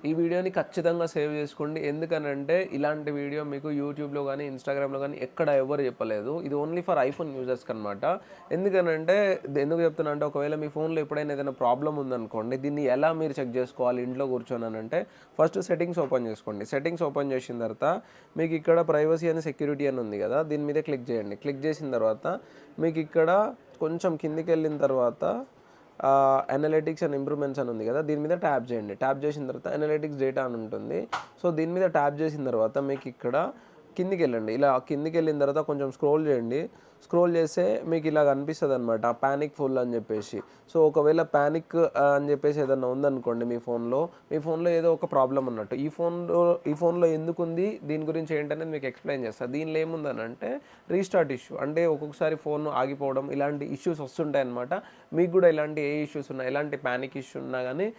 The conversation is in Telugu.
ఈ వీడియోని ఖచ్చితంగా సేవ్ చేసుకోండి. ఎందుకనంటే ఇలాంటి వీడియో మీకు యూట్యూబ్‌లో గానీ, ఇన్‌స్టాగ్రామ్‌లో గానీ ఎక్కడ ఎవ్వరు చెప్పలేదు. ఇది ఓన్లీ ఫర్ ఐఫోన్ యూజర్స్‌కి అనమాట. ఎందుకనంటే ఎందుకు చెప్తున్నా అంటే ఒకవేళ మీ ఫోన్‌లో ఎప్పుడైనా ఏదైనా ప్రాబ్లమ్ ఉందనుకోండి, దీన్ని ఎలా మీరు చెక్ చేసుకోవాలి ఇంట్లో కూర్చొననంటే ఫస్ట్ సెట్టింగ్స్ ఓపెన్ చేసుకోండి. సెట్టింగ్స్ ఓపెన్ చేసిన తర్వాత మీకు ఇక్కడ ప్రైవసీ అని సెక్యూరిటీ అని ఉంది కదా! దీని మీద క్లిక్ చేయండి. క్లిక్ చేసిన తర్వాత మీకు ఇక్కడ కొంచెం కిందికెళ్ళిన తర్వాత అనలిటిక్స్ అండ్ ఇంప్రూవ్‌మెంట్స్ అని ఉంది కదా! దీని మీద ట్యాప్ చేయండి. ట్యాప్ చేసిన తర్వాత అనలిటిక్స్ డేటా అని ఉంటుంది. సో, దీని మీద ట్యాప్ చేసిన తర్వాత మీకు ఇక్కడ కిందికెళ్ళండి. ఇలా కిందికెళ్ళిన తర్వాత కొంచెం స్క్రోల్ చేయండి. స్క్రోల్ చేస్తే మీకు ఇలా కనిపిస్తదనమాట. పానిక్ ఫుల్ అని చెప్పేసి. సో, ఒకవేళ పానిక్ అని చెప్పేసి ఏదన్నా ఉందనుకోండి మీ ఫోన్‌లో ఏదో ఒక ప్రాబ్లమ్ ఉన్నట్టు. ఈ ఫోన్‌లో ఎందుకుంది, దీని గురించి ఏంటనేది మీకు ఎక్స్‌ప్లెయిన్ చేస్తా. దీనిలో ఏముందనంటే రీస్టార్ట్ ఇష్యూ. అంటే ఒక్కొక్కసారి ఫోన్ ఆగిపోవడం ఇలాంటి ఇష్యూస్ వస్తుంటాయన్నమాట. మీకు కూడా ఇలాంటి ఏ ఇష్యూస్ ఉన్నా, ఎలాంటి పానిక్ ఇష్యూ ఉన్నా గానీ